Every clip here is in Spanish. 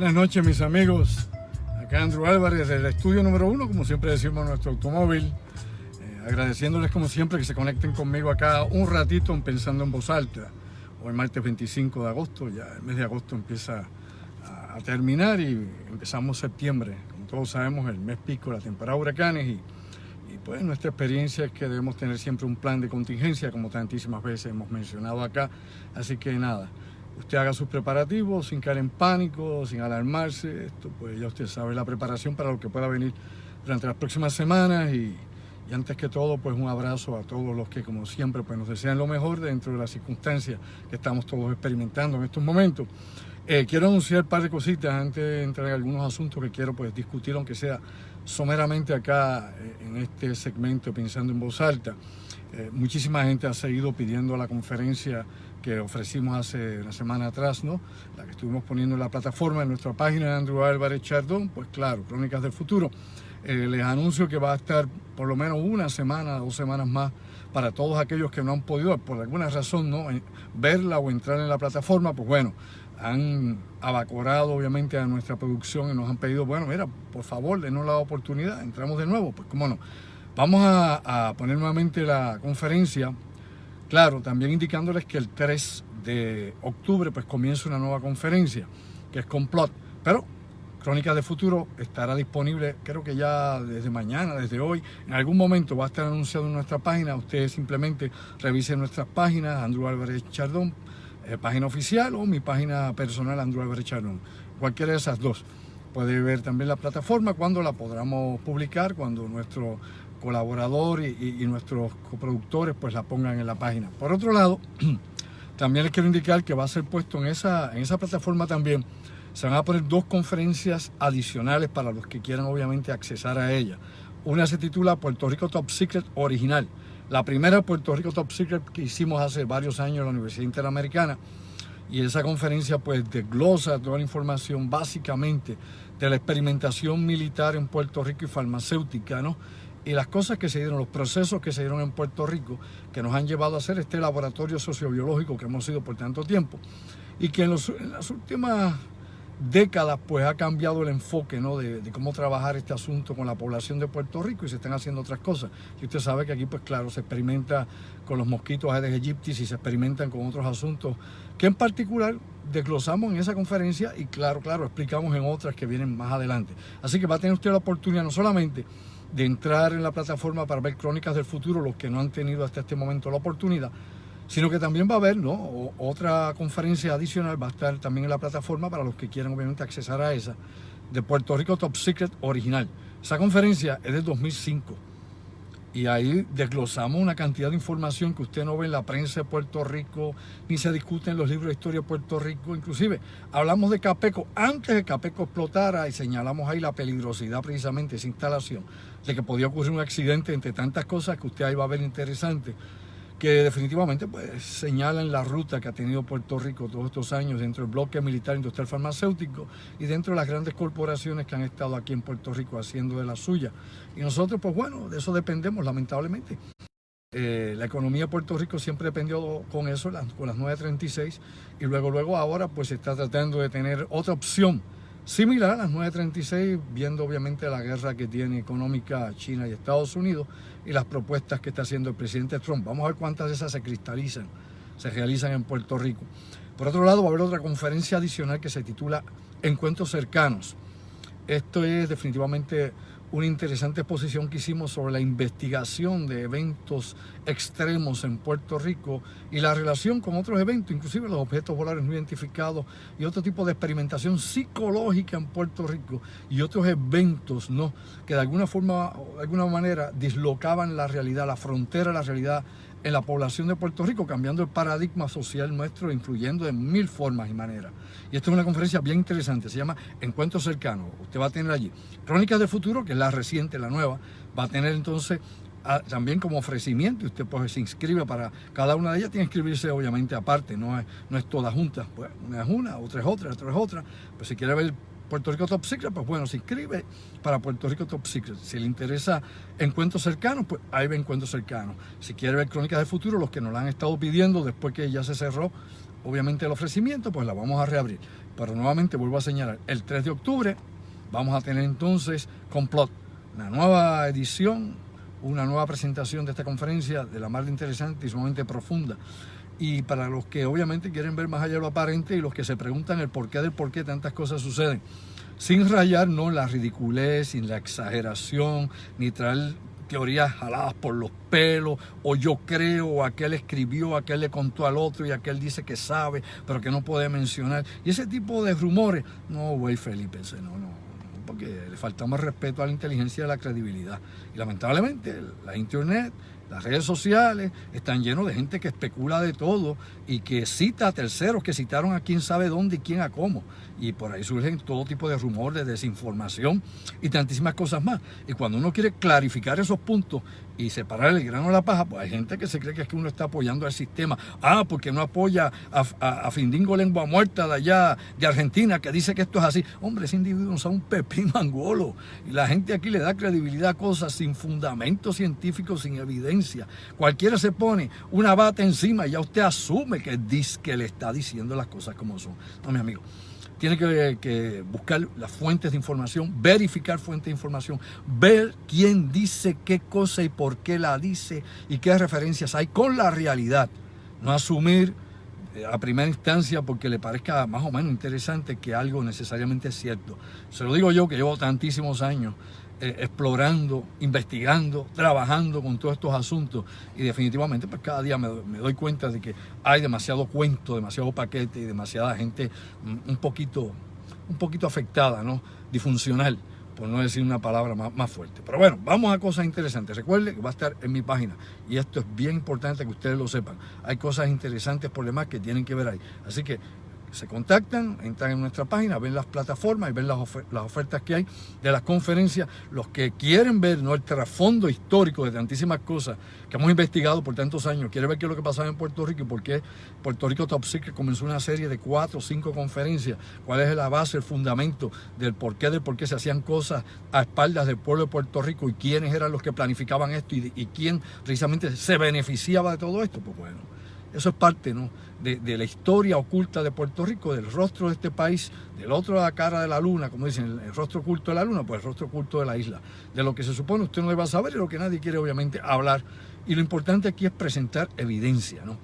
Buenas noches, mis amigos. Acá Andrew Álvarez del estudio número 1, como siempre decimos, nuestro automóvil. Agradeciéndoles como siempre que se conecten conmigo acá un ratito en Pensando en Voz Alta. Hoy martes 25 de agosto, ya el mes de agosto empieza a terminar y empezamos septiembre. Como todos sabemos, el mes pico, la temporada de huracanes y pues nuestra experiencia es que debemos tener siempre un plan de contingencia, como tantísimas veces hemos mencionado acá. Así que nada, usted haga sus preparativos sin caer en pánico, sin alarmarse. Esto pues ya usted sabe, la preparación para lo que pueda venir durante las próximas semanas y antes que todo, pues un abrazo a todos los que, como siempre, pues nos desean lo mejor dentro de las circunstancias que estamos todos experimentando en estos momentos. Quiero anunciar un par de cositas antes de entrar en algunos asuntos que quiero pues discutir, aunque sea someramente acá en este segmento Pensando en Voz Alta. Muchísima gente ha seguido pidiendo la conferencia que ofrecimos hace una semana atrás, ¿no? La que estuvimos poniendo en la plataforma, en nuestra página de Andrew Álvarez Chardón, pues claro, Crónicas del Futuro. Les anuncio que va a estar por lo menos una semana, 2 semanas más para todos aquellos que no han podido, por alguna razón, ¿no?, verla o entrar en la plataforma. Pues bueno, han abacorado obviamente a nuestra producción y nos han pedido, bueno, mira, por favor, denos la oportunidad, entramos de nuevo. Pues cómo no. Vamos a poner nuevamente la conferencia, claro, también indicándoles que el 3 de octubre pues comienza una nueva conferencia, que es Complot, pero Crónicas de Futuro estará disponible, creo que ya desde mañana, desde hoy, en algún momento va a estar anunciado en nuestra página. Ustedes simplemente revisen nuestras páginas, Andrew Álvarez Chardón, página oficial, o mi página personal, Andrew Álvarez Chardón. Cualquiera de esas dos. Puede ver también la plataforma cuando la podamos publicar, cuando nuestro colaborador y nuestros coproductores pues la pongan en la página. Por otro lado, también les quiero indicar que va a ser puesto en esa plataforma también. Se van a poner 2 conferencias adicionales para los que quieran obviamente accesar a ella. Una se titula Puerto Rico Top Secret Original. La primera, Puerto Rico Top Secret, que hicimos hace varios años en la Universidad Interamericana. Y esa conferencia pues desglosa toda la información básicamente de la experimentación militar en Puerto Rico y farmacéutica, ¿no? Y las cosas que se dieron, los procesos que se dieron en Puerto Rico, que nos han llevado a hacer este laboratorio sociobiológico que hemos sido por tanto tiempo. Y que en las últimas décadas pues ha cambiado el enfoque, ¿no?, de cómo trabajar este asunto con la población de Puerto Rico, y se están haciendo otras cosas. Y usted sabe que aquí pues claro se experimenta con los mosquitos Aedes aegypti y se experimentan con otros asuntos que en particular desglosamos en esa conferencia y claro explicamos en otras que vienen más adelante. Así que va a tener usted la oportunidad no solamente de entrar en la plataforma para ver Crónicas del Futuro, los que no han tenido hasta este momento la oportunidad, sino que también va a haber, ¿no?, otra conferencia adicional, va a estar también en la plataforma para los que quieran obviamente accesar a esa, de Puerto Rico Top Secret Original. Esa conferencia es del 2005 y ahí desglosamos una cantidad de información que usted no ve en la prensa de Puerto Rico, ni se discute en los libros de historia de Puerto Rico. Inclusive hablamos de Capeco antes de que Capeco explotara y señalamos ahí la peligrosidad precisamente de esa instalación, de que podía ocurrir un accidente, entre tantas cosas que usted ahí va a ver interesante, que definitivamente pues señalan la ruta que ha tenido Puerto Rico todos estos años dentro del bloque militar, industrial, farmacéutico y dentro de las grandes corporaciones que han estado aquí en Puerto Rico haciendo de la suya. Y nosotros pues bueno, de eso dependemos lamentablemente. La economía de Puerto Rico siempre dependió con eso, con las 936, y luego ahora pues se está tratando de tener otra opción similar a las 936, viendo obviamente la guerra que tiene económica China y Estados Unidos y las propuestas que está haciendo el presidente Trump. Vamos a ver cuántas de esas se cristalizan, se realizan en Puerto Rico. Por otro lado, va a haber otra conferencia adicional que se titula Encuentros Cercanos. Esto es definitivamente una interesante exposición que hicimos sobre la investigación de eventos extremos en Puerto Rico y la relación con otros eventos, inclusive los objetos voladores no identificados y otro tipo de experimentación psicológica en Puerto Rico y otros eventos, ¿no?, que de alguna forma o de alguna manera dislocaban la realidad, la frontera de la realidad en la población de Puerto Rico, cambiando el paradigma social nuestro, influyendo en 1000 formas y maneras. Y esta es una conferencia bien interesante, se llama Encuentros Cercanos. Usted va a tener allí Crónicas del Futuro, que es la reciente, la nueva, va a tener entonces también como ofrecimiento, y usted pues se inscribe para cada una de ellas, tiene que inscribirse obviamente aparte, no es toda junta, pues una es una, otra es otra, otra es otra. Pues si quiere ver Puerto Rico Top Secret, pues bueno, se inscribe para Puerto Rico Top Secret. Si le interesa encuentros cercanos, pues ahí ve encuentros cercanos. Si quiere ver Crónicas del Futuro, los que nos la han estado pidiendo después que ya se cerró, obviamente el ofrecimiento, pues la vamos a reabrir. Pero nuevamente vuelvo a señalar, el 3 de octubre vamos a tener entonces Complot, una nueva edición, una nueva presentación de esta conferencia de la más interesante y sumamente profunda. Y para los que obviamente quieren ver más allá de lo aparente y los que se preguntan el porqué del por qué tantas cosas suceden, sin rayar no la ridiculez, sin la exageración, ni traer teorías jaladas por los pelos, o yo creo, o aquel escribió, aquel le contó al otro y aquel dice que sabe, pero que no puede mencionar. Y ese tipo de rumores, no, güey, Felipe, no, porque le faltamos respeto a la inteligencia y a la credibilidad. Y lamentablemente la internet, las redes sociales están llenos de gente que especula de todo y que cita a terceros que citaron a quién sabe dónde y quién a cómo. Y por ahí surgen todo tipo de rumores, de desinformación y tantísimas cosas más. Y cuando uno quiere clarificar esos puntos y separar el grano de la paja, pues hay gente que se cree que es que uno está apoyando al sistema. Porque no apoya a Findingo Lengua Muerta de allá, de Argentina, que dice que esto es así. Hombre, ese individuo no sabe un pepino angolo. Y la gente aquí le da credibilidad a cosas sin fundamento científico, sin evidencia. Cualquiera se pone una bata encima y ya usted asume que le está diciendo las cosas como son. No, mi amigo. Tiene que buscar las fuentes de información, verificar fuentes de información, ver quién dice qué cosa y por qué la dice y qué referencias hay con la realidad. No asumir a primera instancia porque le parezca más o menos interesante que algo necesariamente es cierto. Se lo digo yo que llevo tantísimos años explorando, investigando, trabajando con todos estos asuntos y definitivamente pues cada día me doy cuenta de que hay demasiado cuento, demasiado paquete y demasiada gente un poquito afectada, ¿no? Disfuncional, por no decir una palabra más fuerte. Pero bueno, vamos a cosas interesantes. Recuerde que va a estar en mi página y esto es bien importante que ustedes lo sepan. Hay cosas interesantes por demás que tienen que ver ahí. Así que se contactan, entran en nuestra página, ven las plataformas y ven las ofertas que hay de las conferencias. Los que quieren ver, ¿no?, el trasfondo histórico de tantísimas cosas que hemos investigado por tantos años, quieren ver qué es lo que pasaba en Puerto Rico y por qué Puerto Rico Top Secret comenzó una serie de 4 o 5 conferencias, cuál es la base, el fundamento del por qué se hacían cosas a espaldas del pueblo de Puerto Rico y quiénes eran los que planificaban esto y quién precisamente se beneficiaba de todo esto. Pues bueno, eso es parte, ¿no?, de la historia oculta de Puerto Rico, del rostro de este país, del otro de la cara de la luna, como dicen, el rostro oculto de la luna, pues el rostro oculto de la isla, de lo que se supone usted no debe saber y lo que nadie quiere obviamente hablar. Y lo importante aquí es presentar evidencia, ¿no?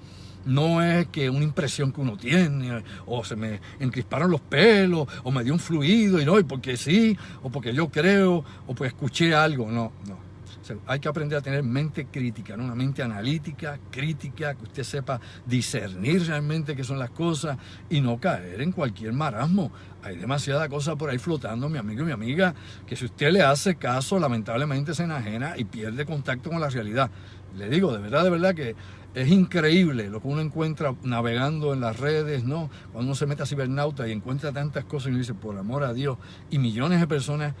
No es que una impresión que uno tiene, o se me encrisparon los pelos, o me dio un fluido, y porque sí, o porque yo creo, o pues escuché algo, no. O sea, hay que aprender a tener mente crítica, ¿no? Una mente analítica, crítica, que usted sepa discernir realmente qué son las cosas y no caer en cualquier marasmo. Hay demasiada cosa por ahí flotando, mi amigo y mi amiga, que si usted le hace caso, lamentablemente se enajena y pierde contacto con la realidad. Le digo, de verdad que es increíble lo que uno encuentra navegando en las redes, ¿no? Cuando uno se mete a cibernauta y encuentra tantas cosas y uno dice, por amor a Dios, y millones de personas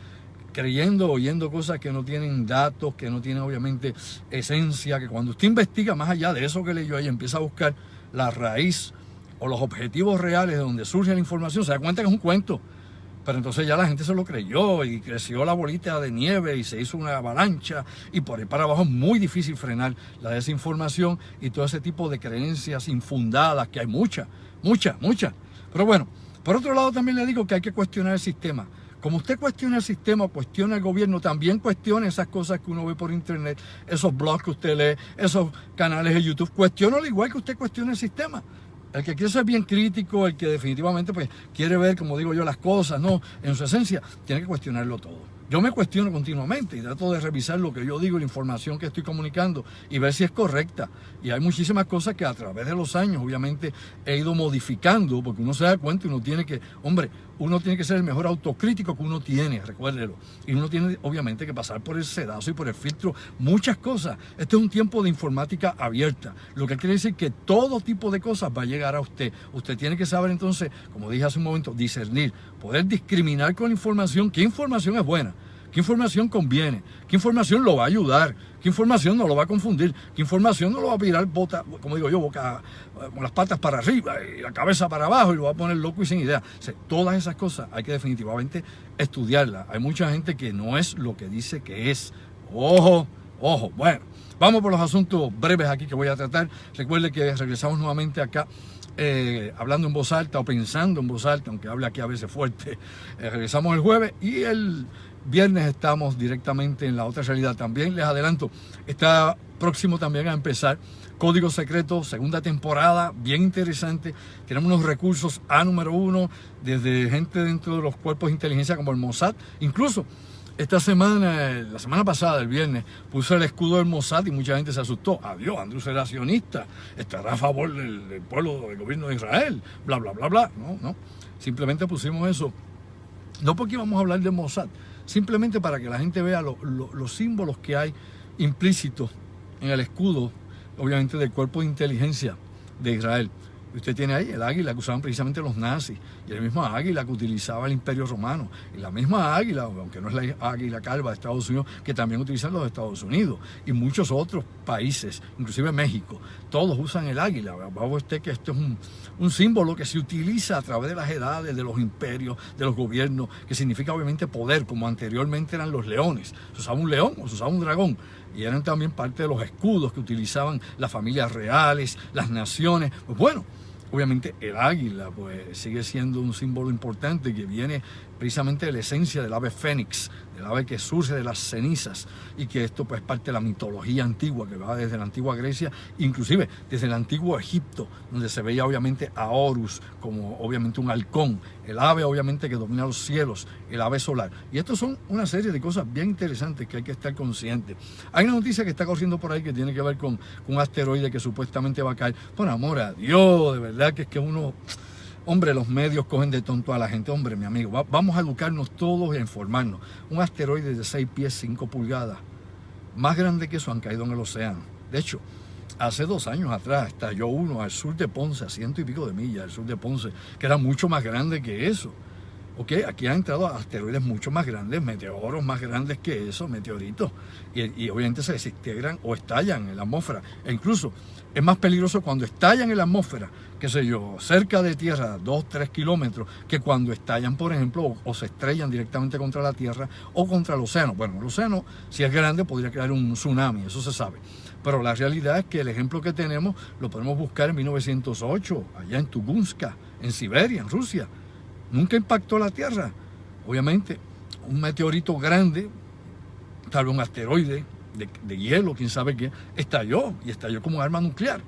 creyendo, oyendo cosas que no tienen datos, que no tienen obviamente esencia, que cuando usted investiga más allá de eso que leyó ahí, empieza a buscar la raíz o los objetivos reales de donde surge la información, se da cuenta que es un cuento. Pero entonces ya la gente se lo creyó y creció la bolita de nieve y se hizo una avalancha y por ahí para abajo es muy difícil frenar la desinformación y todo ese tipo de creencias infundadas, que hay muchas. Pero bueno, por otro lado también le digo que hay que cuestionar el sistema. Como usted cuestiona el sistema, cuestiona el gobierno, también cuestiona esas cosas que uno ve por internet, esos blogs que usted lee, esos canales de YouTube. Cuestiónalo igual que usted cuestiona el sistema. El que quiere ser bien crítico, el que definitivamente pues quiere ver, como digo yo, las cosas, ¿no?, en su esencia, tiene que cuestionarlo todo. Yo me cuestiono continuamente y trato de revisar lo que yo digo, la información que estoy comunicando y ver si es correcta. Y hay muchísimas cosas que a través de los años, obviamente, he ido modificando, porque uno se da cuenta y uno tiene que ser el mejor autocrítico que uno tiene, recuérdelo. Y uno tiene, obviamente, que pasar por el sedazo y por el filtro muchas cosas. Este es un tiempo de informática abierta, lo que quiere decir que todo tipo de cosas va a llegar a usted. Usted tiene que saber entonces, como dije hace un momento, discernir, poder discriminar con la información, qué información es buena, qué información conviene, qué información lo va a ayudar, qué información no lo va a confundir, qué información no lo va a virar como digo yo, boca con las patas para arriba y la cabeza para abajo y lo va a poner loco y sin idea. O sea, todas esas cosas hay que definitivamente estudiarlas. Hay mucha gente que no es lo que dice que es. Ojo, ojo. Bueno, vamos por los asuntos breves aquí que voy a tratar. Recuerde que regresamos nuevamente acá hablando en voz alta o pensando en voz alta, aunque hable aquí a veces fuerte. Regresamos el jueves y el viernes estamos directamente en La Otra Realidad. También les adelanto, está próximo también a empezar Código Secreto, segunda temporada, bien interesante. Tenemos unos recursos número 1, desde gente dentro de los cuerpos de inteligencia como el Mossad. Incluso esta semana, la semana pasada, el viernes, puso el escudo del Mossad y mucha gente se asustó. Adiós, Andrew será sionista, estará a favor del pueblo, del gobierno de Israel, bla, bla, bla, bla. No, simplemente pusimos eso. No porque íbamos a hablar del Mossad, simplemente para que la gente vea los símbolos que hay implícitos en el escudo, obviamente, del cuerpo de inteligencia de Israel. Y usted tiene ahí el águila que usaban precisamente los nazis, y la misma águila que utilizaba el Imperio Romano, y la misma águila, aunque no es la águila calva de Estados Unidos, que también utilizan los Estados Unidos, y muchos otros países, inclusive México, todos usan el águila. Va usted que esto es un símbolo que se utiliza a través de las edades, de los imperios, de los gobiernos, que significa obviamente poder, como anteriormente eran los leones. Se usaba un león o se usaba un dragón, y eran también parte de los escudos que utilizaban las familias reales, las naciones. Pues bueno, obviamente el águila pues sigue siendo un símbolo importante que viene precisamente de la esencia del ave fénix, del ave que surge de las cenizas, y que esto pues es parte de la mitología antigua que va desde la antigua Grecia, inclusive desde el antiguo Egipto, donde se veía obviamente a Horus como obviamente un halcón, el ave obviamente que domina los cielos, el ave solar. Y estos son una serie de cosas bien interesantes que hay que estar conscientes. Hay una noticia que está corriendo por ahí que tiene que ver con un asteroide que supuestamente va a caer. Por amor a Dios, de verdad que es que uno... Hombre, los medios cogen de tonto a la gente. Hombre, mi amigo, vamos a educarnos todos y a informarnos. Un asteroide de 6 pies, 5 pulgadas, más grande que eso, han caído en el océano. De hecho, hace 2 años atrás estalló uno al sur de Ponce, a 100 y pico de millas al sur de Ponce, que era mucho más grande que eso. Okay, aquí han entrado asteroides mucho más grandes, meteoros más grandes que eso, meteoritos, y obviamente se desintegran o estallan en la atmósfera. E incluso es más peligroso cuando estallan en la atmósfera, qué sé yo, cerca de tierra, 2-3 kilómetros, que cuando estallan, por ejemplo, o se estrellan directamente contra la tierra o contra el océano. Bueno, el océano, si es grande, podría crear un tsunami, eso se sabe. Pero la realidad es que el ejemplo que tenemos lo podemos buscar en 1908, allá en Tunguska, en Siberia, en Rusia. Nunca impactó la Tierra. Obviamente, un meteorito grande, tal vez un asteroide de hielo, quién sabe qué, estalló como un arma nuclear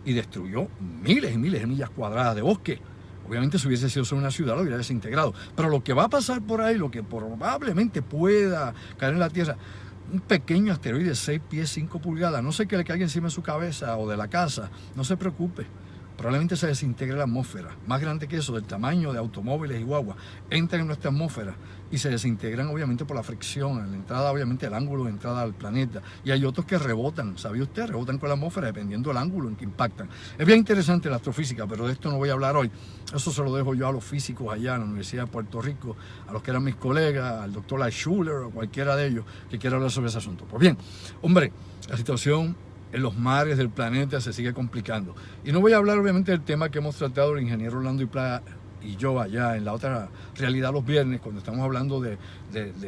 y destruyó miles y miles de millas cuadradas de bosque. Obviamente, si hubiese sido sobre una ciudad, lo hubiera desintegrado. Pero lo que va a pasar por ahí, lo que probablemente pueda caer en la Tierra, un pequeño asteroide de 6 pies, 5 pulgadas, no sé qué le caiga encima de su cabeza o de la casa, no se preocupe. Probablemente se desintegre la atmósfera, más grande que eso, del tamaño de automóviles y guaguas, entran en nuestra atmósfera y se desintegran obviamente por la fricción, en la entrada obviamente el ángulo de entrada al planeta. Y hay otros que rebotan, ¿sabía usted? Rebotan con la atmósfera dependiendo del ángulo en que impactan. Es bien interesante la astrofísica, pero de esto no voy a hablar hoy. Eso se lo dejo yo a los físicos allá en la Universidad de Puerto Rico, a los que eran mis colegas, al doctor Lai Schuller o cualquiera de ellos que quiera hablar sobre ese asunto. Pues bien, hombre, la situación en los mares del planeta se sigue complicando. Y no voy a hablar obviamente del tema que hemos tratado el ingeniero Orlando y yo allá en La Otra Realidad los viernes, cuando estamos hablando de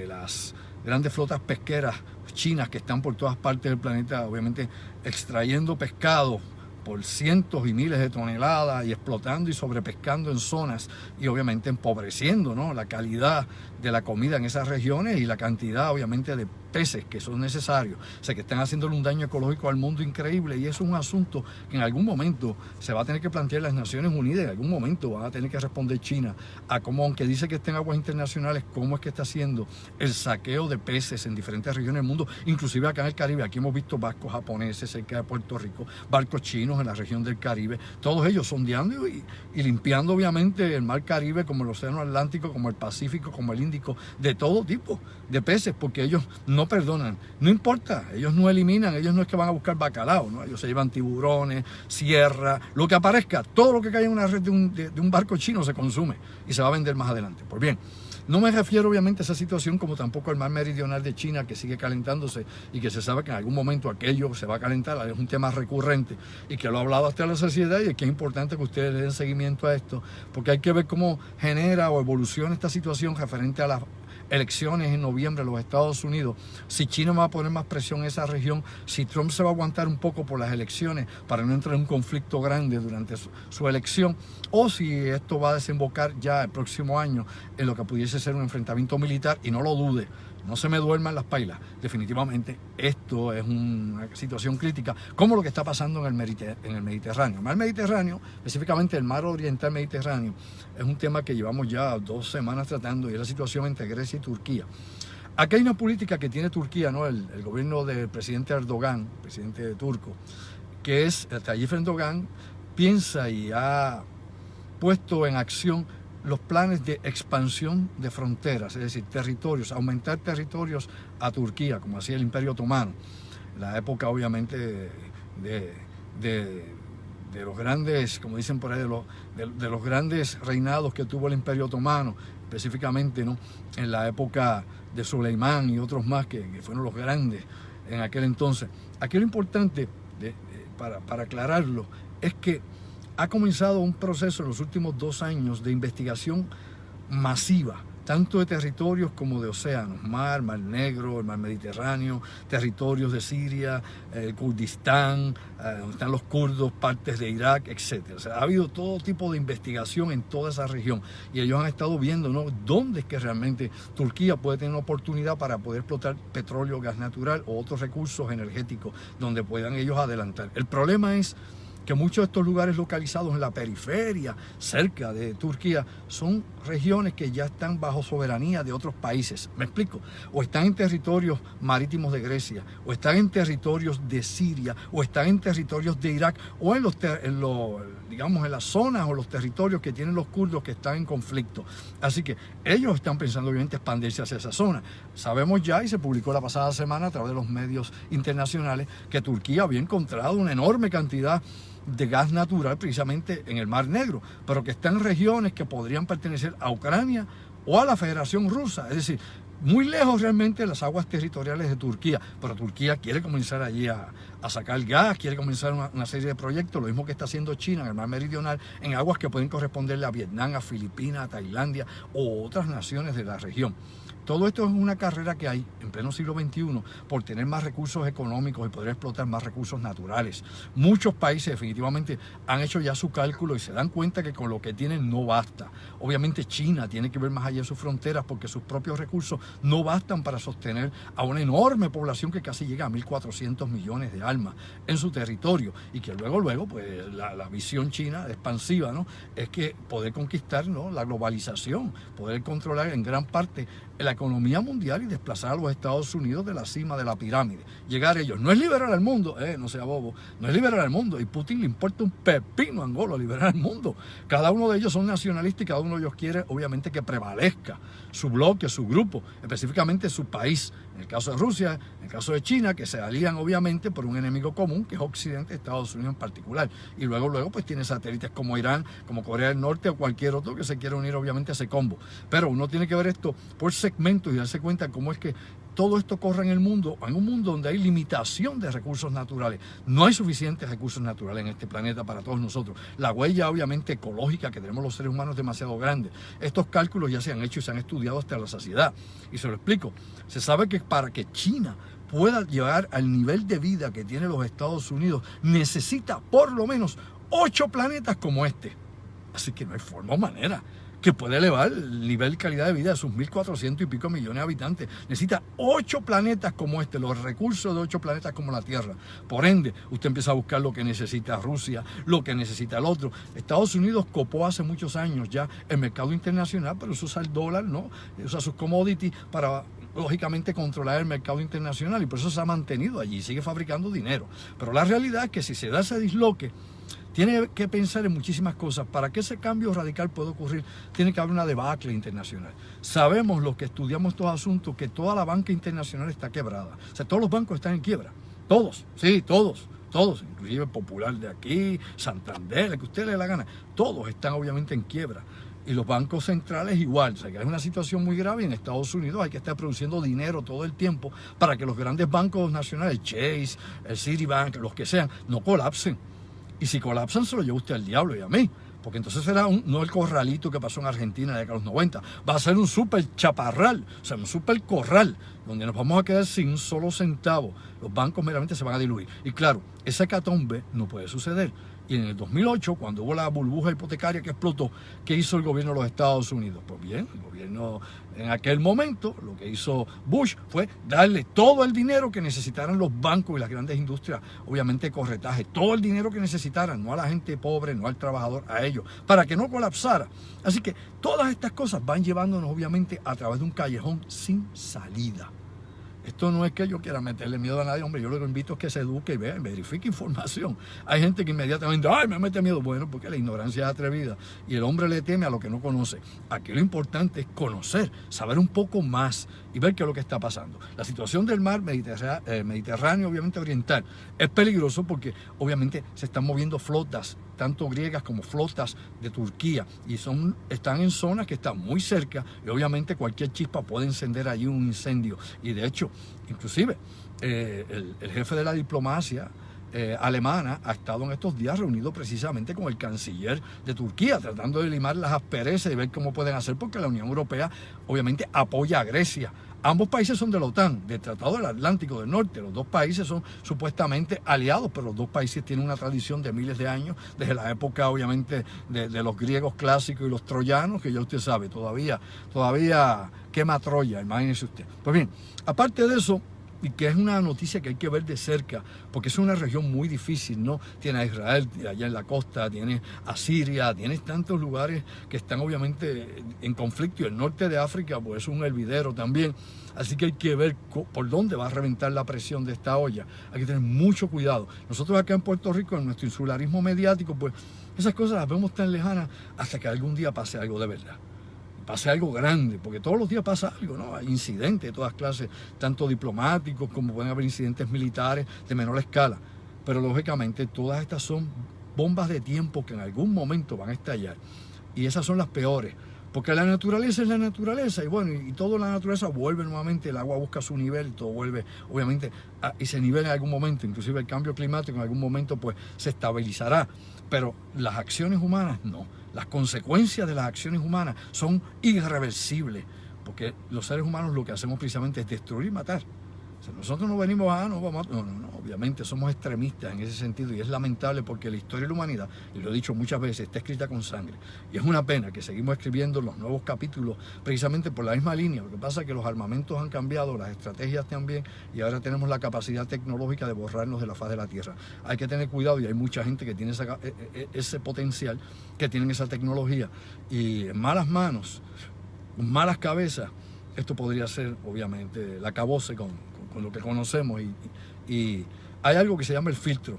las grandes flotas pesqueras chinas que están por todas partes del planeta, obviamente extrayendo pescado por cientos y miles de toneladas y explotando y sobrepescando en zonas y obviamente empobreciendo, ¿no?, la calidad de la comida en esas regiones y la cantidad obviamente de peces que son necesarios. O sea, que están haciéndole un daño ecológico al mundo increíble, y eso es un asunto que en algún momento se va a tener que plantear las Naciones Unidas. En algún momento van a tener que responder China a cómo, aunque dice que está en aguas internacionales, cómo es que está haciendo el saqueo de peces en diferentes regiones del mundo, inclusive acá en el Caribe. Aquí hemos visto barcos japoneses cerca de Puerto Rico, barcos chinos en la región del Caribe, todos ellos sondeando y limpiando obviamente el mar Caribe, como el océano Atlántico, como el Pacífico, como el Índico, de todo tipo de peces, porque ellos no perdonan, no importa, ellos no eliminan, ellos no es que van a buscar bacalao, ¿no? Ellos se llevan tiburones, sierra, lo que aparezca, todo lo que cae en una red de un barco chino se consume y se va a vender más adelante. Pues bien, No me refiero obviamente a esa situación como tampoco al mar meridional de China, que sigue calentándose y que se sabe que en algún momento aquello se va a calentar. Es un tema recurrente y que lo ha hablado hasta la sociedad, y es que es importante que ustedes le den seguimiento a esto, porque hay que ver cómo genera o evoluciona esta situación referente a las elecciones en noviembre en los Estados Unidos, si China va a poner más presión en esa región, si Trump se va a aguantar un poco por las elecciones para no entrar en un conflicto grande durante su elección, o si esto va a desembocar ya el próximo año en lo que pudiese ser un enfrentamiento militar. Y no lo dude, no se me duerman las pailas, definitivamente esto es una situación crítica, como lo que está pasando en el Mediterráneo. El mar Mediterráneo, específicamente el mar oriental Mediterráneo, es un tema que llevamos ya 2 semanas tratando, y es la situación entre Grecia y Turquía. Aquí hay una política que tiene Turquía, ¿no? El gobierno del presidente Erdogan, presidente turco, que es, el Tayyip Erdogan piensa y ha puesto en acción los planes de expansión de fronteras, es decir, territorios, aumentar territorios a Turquía, como hacía el Imperio Otomano, la época obviamente de los grandes, como dicen por ahí, de los grandes reinados que tuvo el Imperio Otomano, específicamente, ¿no?, en la época de Suleimán y otros más que fueron los grandes en aquel entonces. Aquí lo importante, para aclararlo, es que ha comenzado un proceso en los últimos 2 años de investigación masiva, tanto de territorios como de océanos, Mar Negro, el mar Mediterráneo, territorios de Siria, el Kurdistán, donde están los kurdos, partes de Irak, etc. O sea, ha habido todo tipo de investigación en toda esa región, y ellos han estado viendo, ¿no?, dónde es que realmente Turquía puede tener una oportunidad para poder explotar petróleo, gas natural o otros recursos energéticos donde puedan ellos adelantar. El problema es que muchos de estos lugares localizados en la periferia, cerca de Turquía, son regiones que ya están bajo soberanía de otros países. ¿Me explico? O están en territorios marítimos de Grecia, o están en territorios de Siria, o están en territorios de Irak, o en las zonas o los territorios que tienen los kurdos que están en conflicto. Así que ellos están pensando obviamente expandirse hacia esa zona. Sabemos ya, y se publicó la pasada semana a través de los medios internacionales, que Turquía había encontrado una enorme cantidad de gas natural precisamente en el Mar Negro, pero que está en regiones que podrían pertenecer a Ucrania o a la Federación Rusa, es decir, muy lejos realmente de las aguas territoriales de Turquía. Pero Turquía quiere comenzar allí a sacar gas, quiere comenzar una serie de proyectos, lo mismo que está haciendo China en el mar meridional, en aguas que pueden corresponderle a Vietnam, a Filipinas, a Tailandia o otras naciones de la región. Todo esto es una carrera que hay en pleno siglo XXI por tener más recursos económicos y poder explotar más recursos naturales. Muchos países definitivamente han hecho ya su cálculo y se dan cuenta que con lo que tienen no basta. Obviamente China tiene que ver más allá de sus fronteras, porque sus propios recursos no bastan para sostener a una enorme población que casi llega a 1.400 millones de almas en su territorio, y que luego pues la visión china expansiva, ¿no?, es que poder conquistar, ¿no?, la globalización, poder controlar en gran parte la economía mundial y desplazar a los Estados Unidos de la cima de la pirámide. Llegar ellos, no es liberar al mundo, no sea bobo, no es liberar al mundo, y Putin le importa un pepino a Angola liberar al mundo. Cada uno de ellos son nacionalistas y cada uno de ellos quiere obviamente que prevalezca su bloque, su grupo, específicamente su país. En el caso de Rusia, en el caso de China, que se alían obviamente por un enemigo común, que es Occidente, Estados Unidos en particular. Y luego pues tiene satélites como Irán, como Corea del Norte o cualquier otro que se quiera unir obviamente a ese combo. Pero uno tiene que ver esto por segmentos y darse cuenta cómo es que todo esto corre en el mundo, en un mundo donde hay limitación de recursos naturales. No hay suficientes recursos naturales en este planeta para todos nosotros. La huella obviamente ecológica que tenemos los seres humanos es demasiado grande. Estos cálculos ya se han hecho y se han estudiado hasta la saciedad. Y se lo explico. Se sabe que para que China pueda llegar al nivel de vida que tiene los Estados Unidos, necesita por lo menos 8 planetas como este. Así que no hay forma o manera que puede elevar el nivel de calidad de vida de sus 1.400 y pico millones de habitantes. Necesita 8 planetas como este, los recursos de 8 planetas como la Tierra. Por ende, usted empieza a buscar lo que necesita Rusia, lo que necesita el otro. Estados Unidos copó hace muchos años ya el mercado internacional, pero usa el dólar, ¿no? Usa sus commodities para, lógicamente, controlar el mercado internacional, y por eso se ha mantenido allí, sigue fabricando dinero. Pero la realidad es que si se da ese disloque, tiene que pensar en muchísimas cosas. Para que ese cambio radical pueda ocurrir, tiene que haber una debacle internacional. Sabemos, los que estudiamos estos asuntos, que toda la banca internacional está quebrada. O sea, todos los bancos están en quiebra. Todos, sí, todos, inclusive Popular de aquí, Santander, el que usted le dé la gana. Todos están obviamente en quiebra. Y los bancos centrales igual. O sea, que es una situación muy grave. En Estados Unidos hay que estar produciendo dinero todo el tiempo para que los grandes bancos nacionales, el Chase, el Citibank, los que sean, no colapsen. Y si colapsan, se lo lleva usted al diablo y a mí. Porque entonces será no el corralito que pasó en Argentina de los 90. Va a ser un súper chaparral, o sea, un súper corral, donde nos vamos a quedar sin un solo centavo. Los bancos meramente se van a diluir. Y claro, esa hecatombe no puede suceder. Y en el 2008, cuando hubo la burbuja hipotecaria que explotó, ¿qué hizo el gobierno de los Estados Unidos? Pues bien, el gobierno en aquel momento, lo que hizo Bush fue darle todo el dinero que necesitaran los bancos y las grandes industrias, obviamente corretaje, todo el dinero que necesitaran, no a la gente pobre, no al trabajador, a ellos, para que no colapsara. Así que todas estas cosas van llevándonos obviamente a través de un callejón sin salida. Esto no es que yo quiera meterle miedo a nadie, hombre, yo lo que invito es que se eduque y vea, verifique información. Hay gente que inmediatamente, ¡ay, me mete miedo! Bueno, porque la ignorancia es atrevida y el hombre le teme a lo que no conoce. Aquí lo importante es conocer, saber un poco más y ver qué es lo que está pasando. La situación del mar Mediterráneo, obviamente oriental, es peligroso porque obviamente se están moviendo flotas, tanto griegas como flotas de Turquía, y están en zonas que están muy cerca, y obviamente cualquier chispa puede encender allí un incendio. Y de hecho, inclusive, el jefe de la diplomacia alemana ha estado en estos días reunido precisamente con el canciller de Turquía, tratando de limar las asperezas y ver cómo pueden hacer, porque la Unión Europea obviamente apoya a Grecia. Ambos países son de la OTAN, del Tratado del Atlántico del Norte. Los dos países son supuestamente aliados, pero los dos países tienen una tradición de miles de años, desde la época obviamente de los griegos clásicos y los troyanos, que ya usted sabe, todavía quema Troya, imagínese usted. Pues bien, aparte de eso, y que es una noticia que hay que ver de cerca, porque es una región muy difícil, ¿no? Tiene a Israel allá en la costa, tiene a Siria, tiene tantos lugares que están obviamente en conflicto, y el norte de África pues es un hervidero también, así que hay que ver por dónde va a reventar la presión de esta olla. Hay que tener mucho cuidado. Nosotros acá en Puerto Rico, en nuestro insularismo mediático, pues esas cosas las vemos tan lejanas hasta que algún día pase algo de verdad. Pase algo grande, porque todos los días pasa algo, ¿no? Hay incidentes de todas clases, tanto diplomáticos como pueden haber incidentes militares de menor escala. Pero lógicamente todas estas son bombas de tiempo que en algún momento van a estallar. Y esas son las peores, porque la naturaleza es la naturaleza, y bueno, y toda la naturaleza vuelve nuevamente, el agua busca su nivel y todo vuelve, obviamente, y se nivela en algún momento. Inclusive el cambio climático en algún momento pues se estabilizará, pero las acciones humanas no. Las consecuencias de las acciones humanas son irreversibles, porque los seres humanos lo que hacemos precisamente es destruir y matar. O sea, nosotros no venimos no, obviamente somos extremistas en ese sentido, y es lamentable porque la historia de la humanidad, y lo he dicho muchas veces, está escrita con sangre, y es una pena que seguimos escribiendo los nuevos capítulos precisamente por la misma línea. Lo que pasa es que los armamentos han cambiado, las estrategias también, y ahora tenemos la capacidad tecnológica de borrarnos de la faz de la tierra. Hay que tener cuidado, y hay mucha gente que tiene ese potencial, que tienen esa tecnología, y en malas manos, con malas cabezas, esto podría ser obviamente el acabose con lo que conocemos, y hay algo que se llama el filtro.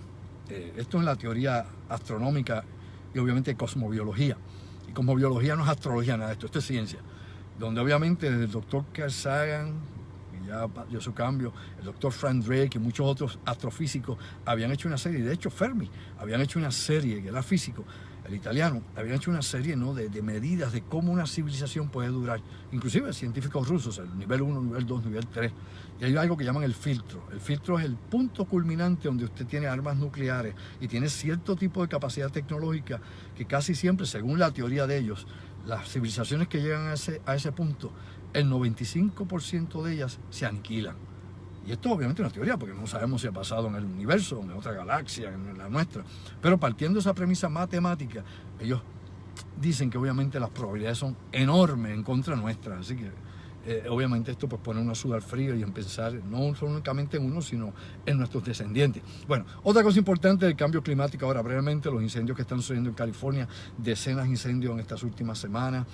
Esto es la teoría astronómica y obviamente cosmobiología. Y cosmobiología no es astrología, nada de esto es ciencia. Donde obviamente el doctor Carl Sagan, que ya dio su cambio, el doctor Frank Drake y muchos otros astrofísicos habían hecho una serie, de hecho Fermi habían hecho una serie, que era físico, el italiano, habían hecho una serie, ¿no?, de medidas de cómo una civilización puede durar, inclusive científicos rusos, el nivel 1, nivel 2, nivel 3, y hay algo que llaman el filtro. El filtro es el punto culminante donde usted tiene armas nucleares y tiene cierto tipo de capacidad tecnológica que casi siempre, según la teoría de ellos, las civilizaciones que llegan a ese punto, el 95% de ellas se aniquilan. Y esto obviamente es una teoría, porque no sabemos si ha pasado en el universo, en otra galaxia, en la nuestra. Pero partiendo de esa premisa matemática, ellos dicen que obviamente las probabilidades son enormes en contra nuestra. Así que obviamente esto pues pone uno a sudar frío y en pensar no solo únicamente en uno, sino en nuestros descendientes. Bueno, otra cosa importante del cambio climático ahora brevemente, los incendios que están sucediendo en California, decenas de incendios en estas últimas semanas.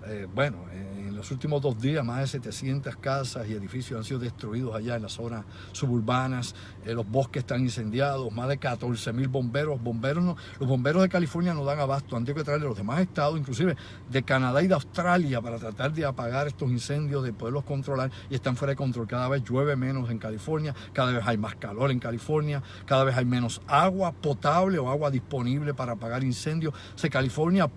En los últimos 2 días más de 700 casas y edificios han sido destruidos allá en las zonas suburbanas, los bosques están incendiados, más de 14.000 bomberos. Los bomberos de California no dan abasto, han tenido que traer de los demás estados, inclusive de Canadá y de Australia, para tratar de apagar estos incendios, de poderlos controlar, y están fuera de control. Cada vez llueve menos en California, cada vez hay más calor en California, cada vez hay menos agua potable o agua disponible para apagar incendios. California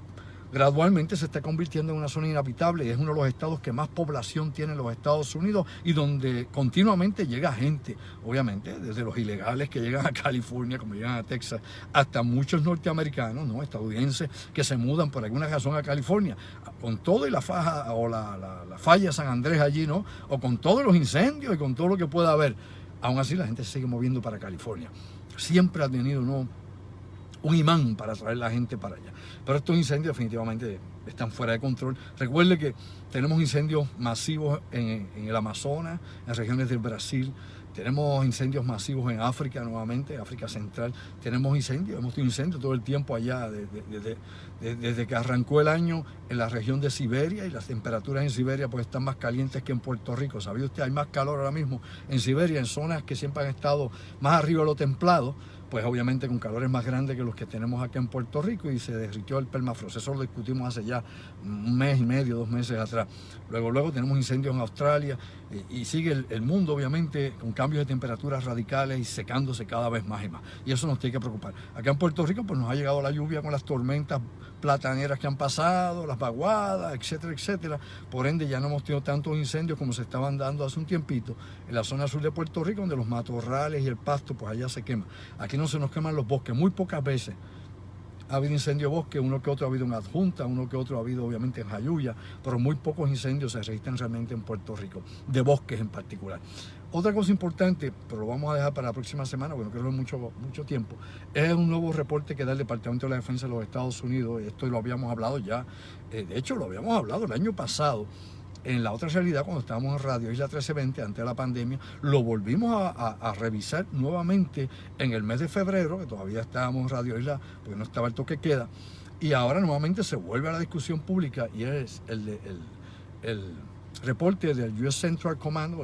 gradualmente se está convirtiendo en una zona inhabitable y es uno de los estados que más población tiene en los Estados Unidos y donde continuamente llega gente, obviamente, desde los ilegales que llegan a California, como llegan a Texas, hasta muchos norteamericanos, ¿no?, estadounidenses, que se mudan por alguna razón a California, con todo y la faja o la falla San Andrés allí, ¿no?, o con todos los incendios y con todo lo que pueda haber. Aún así la gente se sigue moviendo para California. Siempre ha tenido, ¿no?, un imán para traer la gente para allá. Pero estos incendios definitivamente están fuera de control. Recuerde que tenemos incendios masivos en el Amazonas, en regiones del Brasil. Tenemos incendios masivos en África nuevamente, África Central. Tenemos incendios, hemos tenido incendios todo el tiempo allá, desde que arrancó el año en la región de Siberia, y las temperaturas en Siberia pues están más calientes que en Puerto Rico. ¿Sabía usted? Hay más calor ahora mismo en Siberia, en zonas que siempre han estado más arriba de lo templado, pues obviamente con calores más grandes que los que tenemos acá en Puerto Rico, y se derritió el permafrost. Eso lo discutimos hace ya un mes y medio, 2 meses atrás. Luego tenemos incendios en Australia y sigue el mundo obviamente con cambios de temperaturas radicales y secándose cada vez más y más. Y eso nos tiene que preocupar. Acá en Puerto Rico pues nos ha llegado la lluvia con las tormentas plataneras que han pasado, las vaguadas, etcétera, etcétera. Por ende ya no hemos tenido tantos incendios como se estaban dando hace un tiempito en la zona sur de Puerto Rico, donde los matorrales y el pasto pues allá se quema. Aquí no se nos queman los bosques, muy pocas veces ha habido incendio de bosque, uno que otro ha habido en Adjunta, uno que otro ha habido obviamente en Jayuya, pero muy pocos incendios se registran realmente en Puerto Rico, de bosques en particular. Otra cosa importante, pero lo vamos a dejar para la próxima semana, porque no creo que es mucho tiempo, es un nuevo reporte que da el Departamento de la Defensa de los Estados Unidos. Esto lo habíamos hablado ya, de hecho lo habíamos hablado el año pasado, en La Otra Realidad, cuando estábamos en Radio Isla 1320, antes de la pandemia. Lo volvimos a revisar nuevamente en el mes de febrero, que todavía estábamos en Radio Isla, porque no estaba el toque queda, y ahora nuevamente se vuelve a la discusión pública, y es el reporte del US Central Command,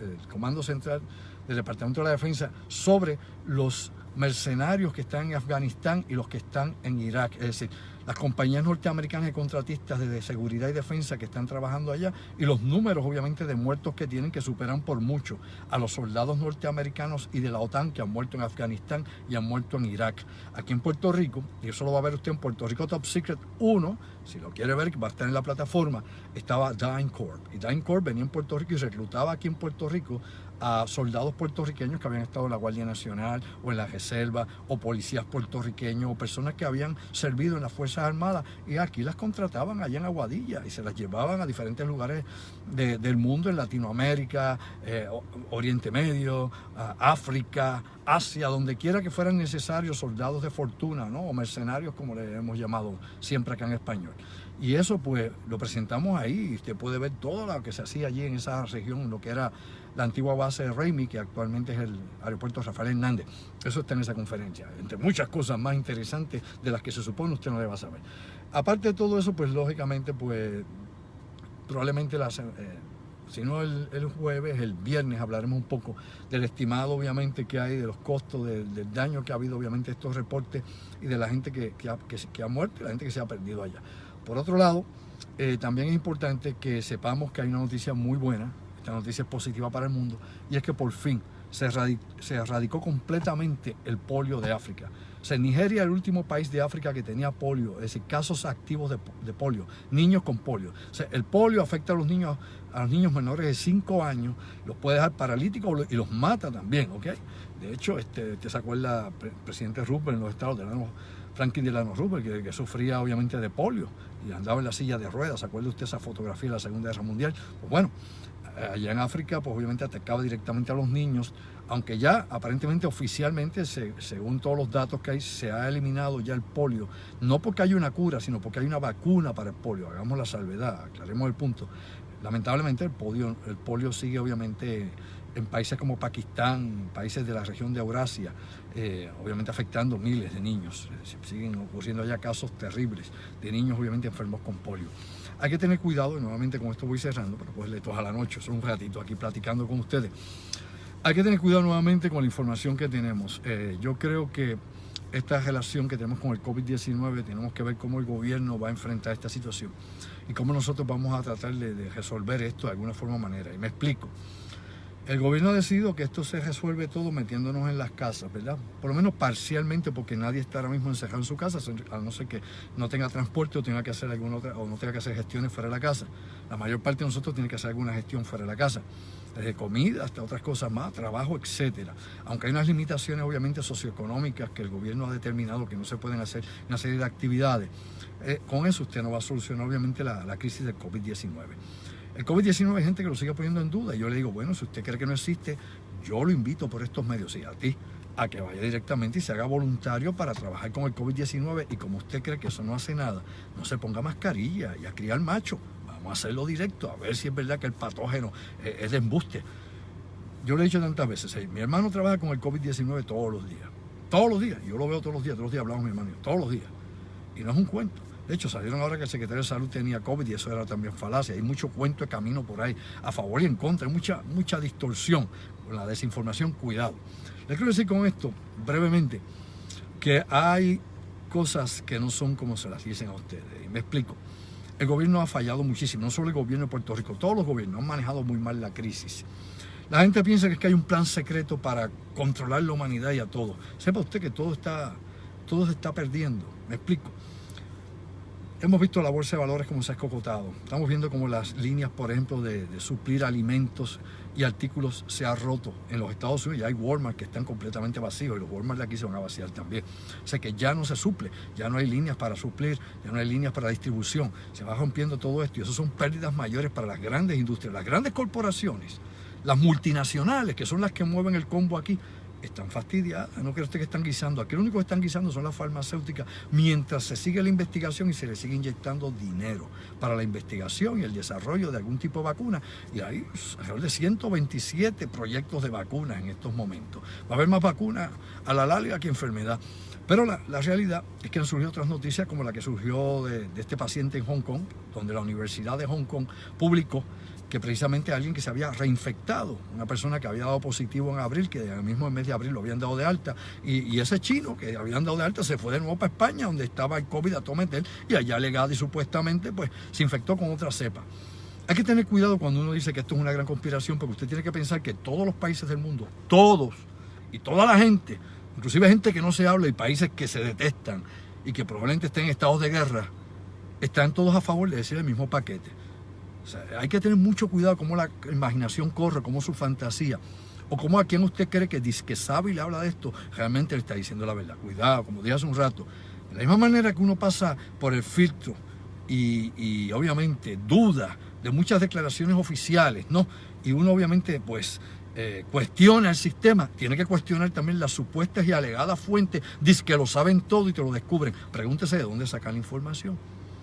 el Comando Central del Departamento de la Defensa, sobre los mercenarios que están en Afganistán y los que están en Irak. Es decir, las compañías norteamericanas y contratistas de seguridad y defensa que están trabajando allá, y los números obviamente de muertos que tienen, que superan por mucho a los soldados norteamericanos y de la OTAN que han muerto en Afganistán y han muerto en Irak. Aquí en Puerto Rico, y eso lo va a ver usted en Puerto Rico Top Secret 1, si lo quiere ver, que va a estar en la plataforma, estaba DynCorp. Y DynCorp venía en Puerto Rico y reclutaba aquí en Puerto Rico a soldados puertorriqueños que habían estado en la Guardia Nacional o en la Reserva, o policías puertorriqueños, o personas que habían servido en las Fuerzas Armadas, y aquí las contrataban allá en Aguadilla y se las llevaban a diferentes lugares del mundo, en Latinoamérica, Oriente Medio, África, Asia, donde quiera que fueran necesarios soldados de fortuna, ¿no?, o mercenarios, como le hemos llamado siempre acá en español. Y eso pues lo presentamos ahí, y usted puede ver todo lo que se hacía allí en esa región, lo que era la antigua base de Ramey, que actualmente es el aeropuerto Rafael Hernández. Eso está en esa conferencia, entre muchas cosas más interesantes de las que se supone usted no le va a saber. Aparte de todo eso, pues lógicamente, pues probablemente si no el jueves, el viernes hablaremos un poco del estimado obviamente que hay, de los costos, del daño que ha habido obviamente estos reportes, y de la gente que ha muerto y la gente que se ha perdido allá. Por otro lado, también es importante que sepamos que hay una noticia muy buena. Esta noticia es positiva para el mundo, y es que por fin se erradicó completamente el polio de África. O sea, Nigeria es el último país de África que tenía polio, es decir, casos activos de polio, niños con polio. O sea, el polio afecta a los niños menores de 5 años, los puede dejar paralíticos y los mata también, ¿ok? De hecho, usted se acuerda, el presidente Roosevelt en los Estados Unidos, Franklin Delano Roosevelt, que sufría obviamente de polio y andaba en la silla de ruedas. ¿Se acuerda usted esa fotografía de la Segunda Guerra Mundial? Pues bueno, allá en África pues obviamente atacaba directamente a los niños, aunque ya aparentemente oficialmente, según todos los datos que hay, se ha eliminado ya el polio, no porque hay una cura, sino porque hay una vacuna para el polio. Hagamos la salvedad, aclaremos el punto. Lamentablemente el polio sigue obviamente en países como Pakistán, países de la región de Eurasia, obviamente afectando miles de niños. Siguen ocurriendo allá casos terribles de niños obviamente enfermos con polio. Hay que tener cuidado, y nuevamente con esto voy cerrando, pero pues le toca a la noche, son un ratito aquí platicando con ustedes. Hay que tener cuidado nuevamente con la información que tenemos. Yo creo que esta relación que tenemos con el COVID-19, tenemos que ver cómo el gobierno va a enfrentar esta situación y cómo nosotros vamos a tratar de resolver esto de alguna forma o manera. Y me explico. El gobierno ha decidido que esto se resuelve todo metiéndonos en las casas, ¿verdad? Por lo menos parcialmente, porque nadie está ahora mismo encerrado en su casa, a no ser que no tenga transporte o tenga que hacer alguna otra, o no tenga que hacer gestiones fuera de la casa. La mayor parte de nosotros tiene que hacer alguna gestión fuera de la casa, desde comida hasta otras cosas más, trabajo, etcétera. Aunque hay unas limitaciones obviamente socioeconómicas que el gobierno ha determinado que no se pueden hacer una serie de actividades, con eso usted no va a solucionar obviamente la crisis del COVID-19. El COVID-19 hay gente que lo sigue poniendo en duda y yo le digo, bueno, si usted cree que no existe, yo lo invito por estos medios y a ti, a que vaya directamente y se haga voluntario para trabajar con el COVID-19 y como usted cree que eso no hace nada, no se ponga mascarilla y a criar macho. Vamos a hacerlo directo, a ver si es verdad que el patógeno es de embuste. Yo le he dicho tantas veces, mi hermano trabaja con el COVID-19 todos los días, yo lo veo todos los días hablamos mi hermano, todos los días, y no es un cuento. De hecho, salieron ahora que el secretario de Salud tenía COVID y eso era también falacia. Hay mucho cuento de camino por ahí, a favor y en contra. Hay mucha distorsión con la desinformación. Cuidado. Les quiero decir con esto, brevemente, que hay cosas que no son como se las dicen a ustedes. Y me explico. El gobierno ha fallado muchísimo, no solo el gobierno de Puerto Rico, todos los gobiernos han manejado muy mal la crisis. La gente piensa que es que hay un plan secreto para controlar la humanidad y a todos. Sepa usted que todo se está perdiendo. Me explico. Hemos visto la bolsa de valores como se ha escocotado. Estamos viendo como las líneas, por ejemplo, de suplir alimentos y artículos se ha roto. En los Estados Unidos ya hay Walmart que están completamente vacíos y los Walmart de aquí se van a vaciar también. O sea que ya no se suple, ya no hay líneas para suplir, ya no hay líneas para distribución. Se va rompiendo todo esto y eso son pérdidas mayores para las grandes industrias, las grandes corporaciones, las multinacionales, que son las que mueven el combo aquí. Están fastidiadas, no cree usted que están guisando. Aquí lo único que están guisando son las farmacéuticas mientras se sigue la investigación y se le sigue inyectando dinero para la investigación y el desarrollo de algún tipo de vacuna. Y hay alrededor de 127 proyectos de vacunas en estos momentos. Va a haber más vacunas a la larga que enfermedad. Pero la realidad es que han surgido otras noticias como la que surgió de este paciente en Hong Kong, donde la Universidad de Hong Kong publicó que precisamente alguien que se había reinfectado, una persona que había dado positivo en abril, que en el mismo mes de abril lo habían dado de alta, y ese chino que habían dado de alta se fue de nuevo para España, donde estaba el COVID a todo meter, y allá legado y supuestamente pues se infectó con otra cepa. Hay que tener cuidado cuando uno dice que esto es una gran conspiración, porque usted tiene que pensar que todos los países del mundo, todos, y toda la gente, inclusive gente que no se habla y países que se detestan y que probablemente estén en estados de guerra, están todos a favor de decir el mismo paquete. O sea, hay que tener mucho cuidado cómo la imaginación corre, cómo su fantasía, o cómo a quien usted cree que dice que sabe y le habla de esto, realmente le está diciendo la verdad. Cuidado, como dije hace un rato, de la misma manera que uno pasa por el filtro y obviamente duda de muchas declaraciones oficiales, ¿no? Y uno obviamente pues cuestiona el sistema, tiene que cuestionar también las supuestas y alegadas fuentes, dice que lo saben todo y te lo descubren. Pregúntese de dónde sacan la información.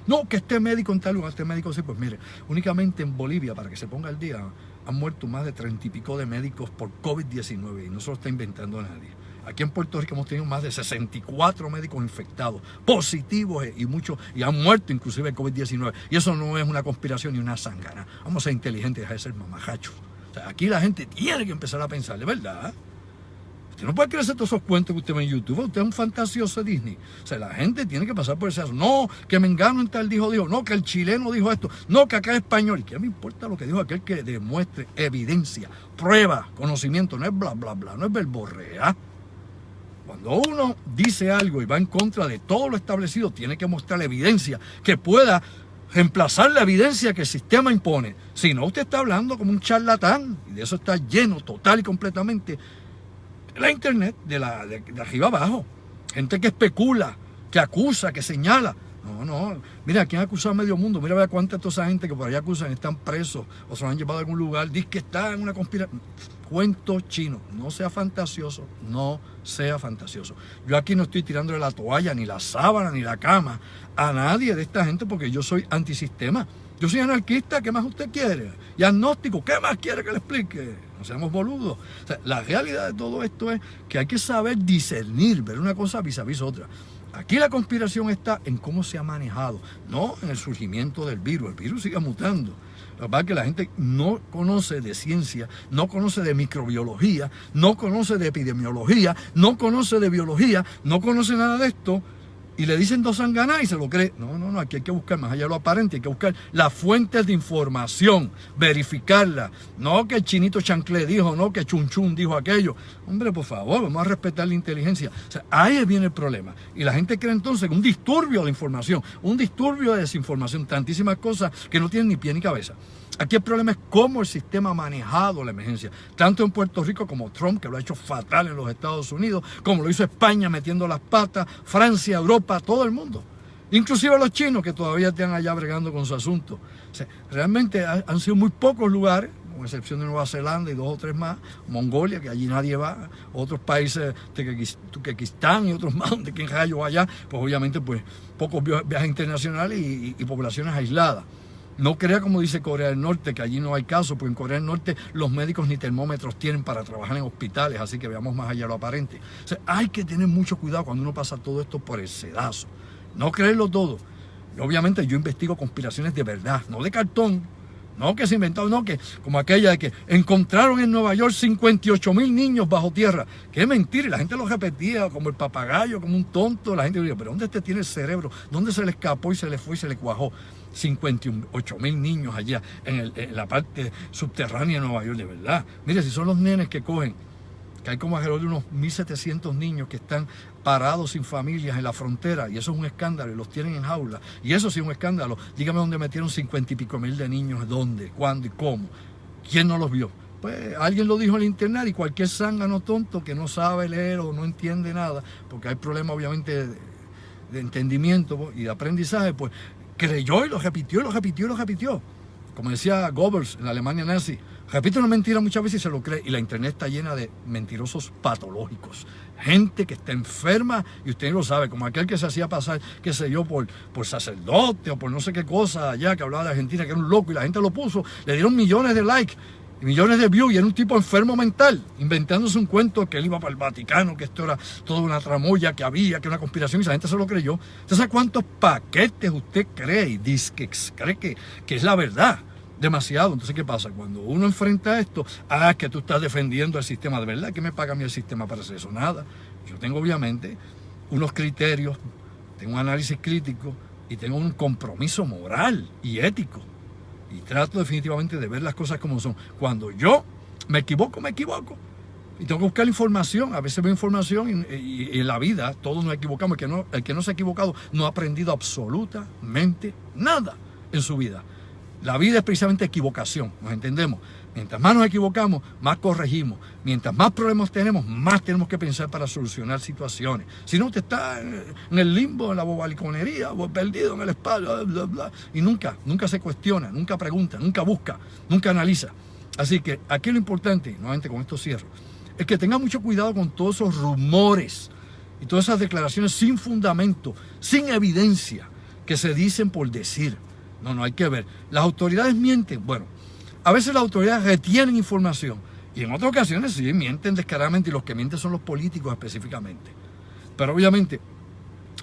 No, que este médico en tal lugar, este médico sí, pues mire, únicamente en Bolivia, para que se ponga al día, han muerto más de 30 y pico de médicos por COVID-19 y no se lo está inventando nadie. Aquí en Puerto Rico hemos tenido más de 64 médicos infectados, positivos y han muerto inclusive de COVID-19. Y eso no es una conspiración ni una zángana. Vamos a ser inteligentes y dejar de ser mamajachos. O sea, aquí la gente tiene que empezar a pensar, de verdad. Usted no puede creerse todos esos cuentos que usted ve en YouTube. Usted es un fantasioso de Disney. O sea, la gente tiene que pasar por ese asunto. No, que Mengano en tal dijo, no, que el chileno dijo esto. No, que acá es español. ¿Y qué me importa lo que dijo aquel que demuestre evidencia, prueba, conocimiento? No es bla, bla, bla, no es verborrea. Cuando uno dice algo y va en contra de todo lo establecido, tiene que mostrar evidencia que pueda reemplazar la evidencia que el sistema impone. Si no, usted está hablando como un charlatán. Y de eso está lleno total y completamente la internet, de arriba abajo. Gente que especula, que acusa, que señala. No. Mira, aquí han acusado a medio mundo. Mira, vea cuánta de toda esa gente que por allá acusan están presos o se lo han llevado a algún lugar. Dice que está en una conspiración. Cuento chino. No sea fantasioso. No sea fantasioso. Yo aquí no estoy tirándole la toalla, ni la sábana, ni la cama a nadie de esta gente porque yo soy antisistema. Yo soy anarquista, ¿qué más usted quiere? Y agnóstico, ¿qué más quiere que le explique? No seamos boludos. O sea, la realidad de todo esto es que hay que saber discernir, ver una cosa vis a vis otra. Aquí la conspiración está en cómo se ha manejado, no en el surgimiento del virus. El virus sigue mutando. La verdad es que la gente no conoce de ciencia, no conoce de microbiología, no conoce de epidemiología, no conoce de biología, no conoce nada de esto. y le dicen dos sanganas y se lo cree. No, aquí hay que buscar más allá de lo aparente, hay que buscar las fuentes de información, verificarlas. No que el chinito chanclé dijo, no que Chun Chun dijo aquello. Hombre, por favor, vamos a respetar la inteligencia. O sea, ahí viene el problema. Y la gente cree entonces que un disturbio de información, un disturbio de desinformación, tantísimas cosas que no tienen ni pie ni cabeza. Aquí el problema es cómo el sistema ha manejado la emergencia, tanto en Puerto Rico como Trump, que lo ha hecho fatal en los Estados Unidos, como lo hizo España metiendo las patas, Francia, Europa, todo el mundo. Inclusive los chinos que todavía están allá bregando con su asunto. O sea, realmente han sido muy pocos lugares, con excepción de Nueva Zelanda y 2 o 3 más, Mongolia, que allí nadie va, otros países, Turquestán y otros más, donde quien rayo va allá, pues obviamente pues pocos viajes internacionales y poblaciones aisladas. No crea como dice Corea del Norte, que allí no hay caso, porque en Corea del Norte los médicos ni termómetros tienen para trabajar en hospitales, así que veamos más allá lo aparente. O sea, hay que tener mucho cuidado cuando uno pasa todo esto por el sedazo. No creerlo todo. Y obviamente yo investigo conspiraciones de verdad, no de cartón. No que se inventaron, no que como aquella de que encontraron en Nueva York 58,000 niños bajo tierra. Qué mentira, y la gente lo repetía como el papagayo, como un tonto. La gente decía, pero ¿dónde tiene el cerebro? ¿Dónde se le escapó y se le fue y se le cuajó? 58,000 niños allá en la parte subterránea de Nueva York, de verdad. Mire, si son los nenes que cogen, que hay como alrededor de unos 1.700 niños que están parados sin familias en la frontera, y eso es un escándalo, y los tienen en jaula, y eso sí es un escándalo. Dígame dónde metieron 50 y pico mil de niños, dónde, cuándo y cómo. ¿Quién no los vio? Pues alguien lo dijo en el internet, y cualquier zángano tonto que no sabe leer o no entiende nada, porque hay problemas obviamente de entendimiento y de aprendizaje, pues creyó y lo repitió y lo repitió y lo repitió. Como decía Goebbels en la Alemania nazi, repite una mentira muchas veces y se lo cree. Y la internet está llena de mentirosos patológicos. Gente que está enferma y usted lo sabe, como aquel que se hacía pasar, qué sé yo, por sacerdote o por no sé qué cosa allá, que hablaba de Argentina, que era un loco, y la gente lo puso, le dieron millones de likes y millones de views, y era un tipo enfermo mental, inventándose un cuento que él iba para el Vaticano, que esto era toda una tramoya que había, que era una conspiración, y la gente se lo creyó. ¿Usted sabe cuántos paquetes usted cree y dice que cree que es la verdad? Demasiado. Entonces, ¿qué pasa? Cuando uno enfrenta esto, que tú estás defendiendo el sistema. ¿De verdad? ¿Qué me paga a mí el sistema para hacer eso? Nada. Yo tengo obviamente unos criterios, tengo un análisis crítico y tengo un compromiso moral y ético. Y trato definitivamente de ver las cosas como son. Cuando yo me equivoco. Y tengo que buscar información. A veces veo información y en la vida todos nos equivocamos. El que no se ha equivocado no ha aprendido absolutamente nada en su vida. La vida es precisamente equivocación, ¿nos entendemos? Mientras más nos equivocamos, más corregimos. Mientras más problemas tenemos, más tenemos que pensar para solucionar situaciones. Si no, usted está en el limbo, en la bobaliconería, o perdido en el espacio, bla, bla, y nunca se cuestiona, nunca pregunta, nunca busca, nunca analiza. Así que aquí lo importante, nuevamente con esto cierro, es que tenga mucho cuidado con todos esos rumores y todas esas declaraciones sin fundamento, sin evidencia, que se dicen por decir. No, hay que ver. Las autoridades mienten. Bueno, a veces las autoridades retienen información y en otras ocasiones sí mienten descaradamente, y los que mienten son los políticos específicamente. Pero obviamente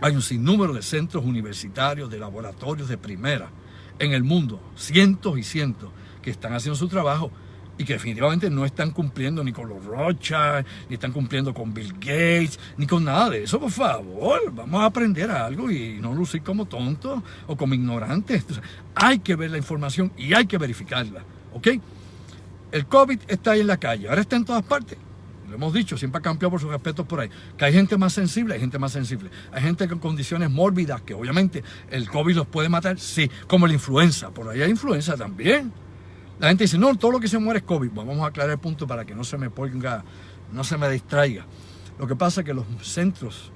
hay un sinnúmero de centros universitarios, de laboratorios de primera en el mundo, cientos y cientos, que están haciendo su trabajo y que definitivamente no están cumpliendo ni con los Rothschild, ni están cumpliendo con Bill Gates, ni con nada de eso. Por favor, vamos a aprender algo y no lucir como tontos o como ignorantes. Entonces, hay que ver la información y hay que verificarla, ¿ok? El COVID está ahí en la calle, ahora está en todas partes. Lo hemos dicho, siempre ha cambiado por sus respetos por ahí. Que hay gente más sensible, hay gente más sensible. Hay gente con condiciones mórbidas, que obviamente el COVID los puede matar, sí, como la influenza. Por ahí hay influenza también. La gente dice, no, todo lo que se muere es COVID. Bueno, vamos a aclarar el punto para que no se me ponga, no se me distraiga. Lo que pasa es que los centros,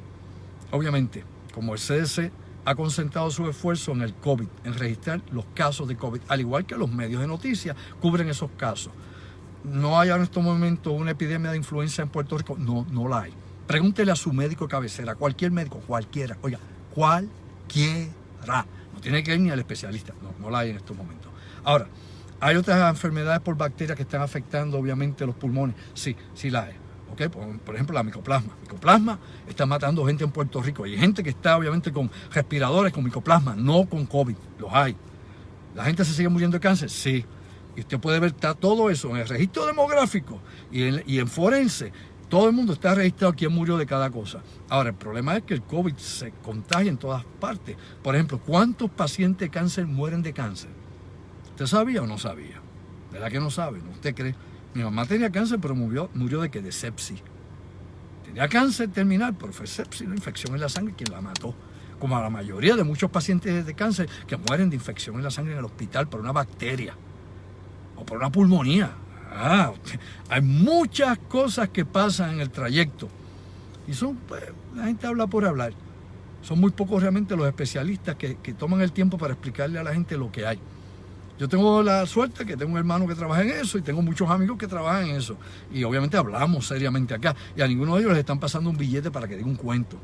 obviamente, como el CDC, ha concentrado su esfuerzo en el COVID, en registrar los casos de COVID, al igual que los medios de noticias cubren esos casos. ¿No hay ahora en estos momentos una epidemia de influenza en Puerto Rico? No la hay. Pregúntele a su médico cabecera, cualquier médico, cualquiera, oiga, cualquiera. No tiene que ir ni al especialista, no la hay en estos momentos. Ahora, ¿hay otras enfermedades por bacterias que están afectando obviamente los pulmones? Sí la hay. ¿Okay? Por ejemplo, la micoplasma. Micoplasma está matando gente en Puerto Rico. Hay gente que está obviamente con respiradores con micoplasma, no con COVID. Los hay. ¿La gente se sigue muriendo de cáncer? Sí. Y usted puede ver todo eso en el registro demográfico y en forense. todo el mundo está registrado quién murió de cada cosa. Ahora, el problema es que el COVID se contagia en todas partes. Por ejemplo, ¿cuántos pacientes de cáncer mueren de cáncer? ¿Usted sabía o no sabía? ¿Verdad que no sabe? ¿No? ¿Usted cree? Mi mamá tenía cáncer, pero murió ¿de qué? De sepsis. Tenía cáncer terminal, pero fue sepsis, una infección en la sangre quien la mató. Como a la mayoría de muchos pacientes de cáncer que mueren de infección en la sangre en el hospital por una bacteria o por una pulmonía. Hay muchas cosas que pasan en el trayecto y pues, la gente habla por hablar. Son muy pocos realmente los especialistas que toman el tiempo para explicarle a la gente lo que hay. Yo tengo la suerte que tengo un hermano que trabaja en eso y tengo muchos amigos que trabajan en eso. Y obviamente hablamos seriamente acá. Y a ninguno de ellos les están pasando un billete para que diga un cuento.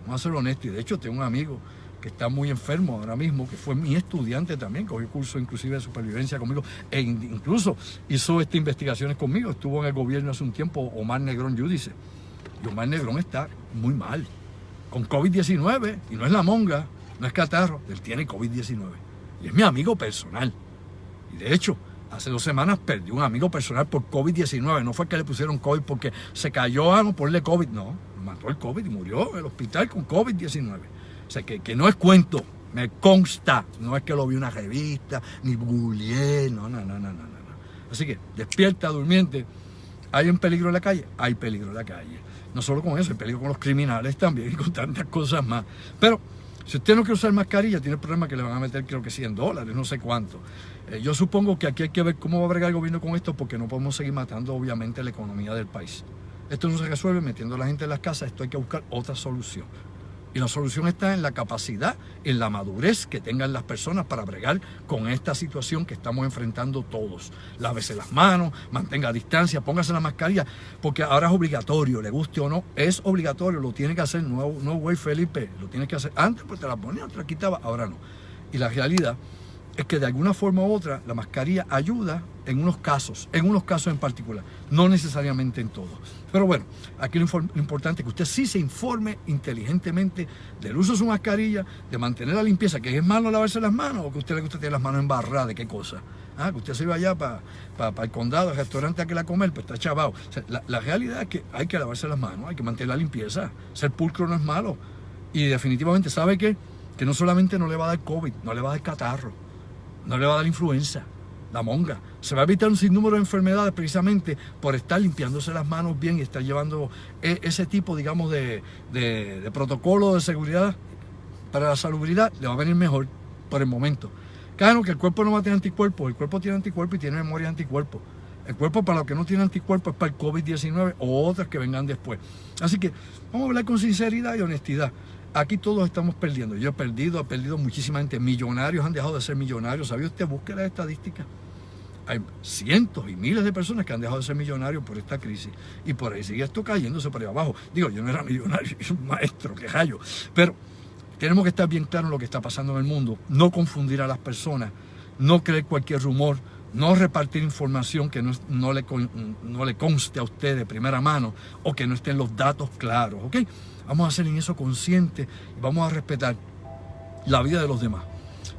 Vamos a ser honestos. Y de hecho tengo un amigo que está muy enfermo ahora mismo, que fue mi estudiante también, cogió curso inclusive de supervivencia conmigo, e incluso hizo investigaciones conmigo. Estuvo en el gobierno hace un tiempo, Omar Negrón Yudice. Y Omar Negrón está muy mal, con COVID-19, y no es la monga, no es catarro, él tiene COVID-19. Y es mi amigo personal. Y de hecho, hace 2 semanas perdió un amigo personal por COVID-19. No fue que le pusieron COVID porque se cayó, no ponle COVID. No, mató el COVID y murió en el hospital con COVID-19. O sea, que no es cuento, me consta. No es que lo vi en una revista, ni googleé, no. Así que, despierta, durmiente. ¿Hay un peligro en la calle? Hay peligro en la calle. No solo con eso, hay peligro con los criminales también y con tantas cosas más. Pero si usted no quiere usar mascarilla, tiene el problema que le van a meter, creo que $100, no sé cuánto. Yo supongo que aquí hay que ver cómo va a bregar el gobierno con esto, porque no podemos seguir matando, obviamente, la economía del país. Esto no se resuelve metiendo a la gente en las casas, esto hay que buscar otra solución. Y la solución está en la capacidad, en la madurez que tengan las personas para bregar con esta situación que estamos enfrentando todos. Lávese las manos, mantenga distancia, póngase la mascarilla, porque ahora es obligatorio, le guste o no, es obligatorio, lo tiene que hacer, no güey Felipe, lo tiene que hacer. Antes pues te la ponía, te la quitaba, ahora no. Y la realidad es que de alguna forma u otra la mascarilla ayuda en unos casos en particular, no necesariamente en todos. Pero bueno, aquí lo importante es que usted sí se informe inteligentemente del uso de su mascarilla, de mantener la limpieza, que es malo lavarse las manos, o que a usted le gusta tener las manos embarradas, ¿de qué cosa? Que usted se iba allá para el condado, al restaurante a que la comer, pues está chavado. O sea, la realidad es que hay que lavarse las manos, hay que mantener la limpieza. Ser pulcro no es malo. Y definitivamente, ¿sabe qué? Que no solamente no le va a dar COVID, no le va a dar catarro, no le va a dar influenza, la monga. Se va a evitar un sinnúmero de enfermedades precisamente por estar limpiándose las manos bien y estar llevando ese tipo, digamos, de protocolo de seguridad para la salubridad. Le va a venir mejor por el momento. Claro que el cuerpo no va a tener anticuerpos, el cuerpo tiene anticuerpos y tiene memoria de anticuerpos. El cuerpo, para lo que no tiene anticuerpos, es para el COVID-19 o otras que vengan después. Así que vamos a hablar con sinceridad y honestidad. Aquí todos estamos perdiendo. Yo he perdido muchísima gente. Millonarios han dejado de ser millonarios. ¿Sabía usted? Busque las estadísticas. Hay cientos y miles de personas que han dejado de ser millonarios por esta crisis. Y por ahí sigue esto cayéndose por ahí abajo. Digo, yo no era millonario, yo soy un maestro, qué rayo. Pero tenemos que estar bien claros en lo que está pasando en el mundo. No confundir a las personas. No creer cualquier rumor. No repartir información que no le conste a usted de primera mano o que no estén los datos claros, ¿ok? Vamos a ser en eso conscientes y vamos a respetar la vida de los demás.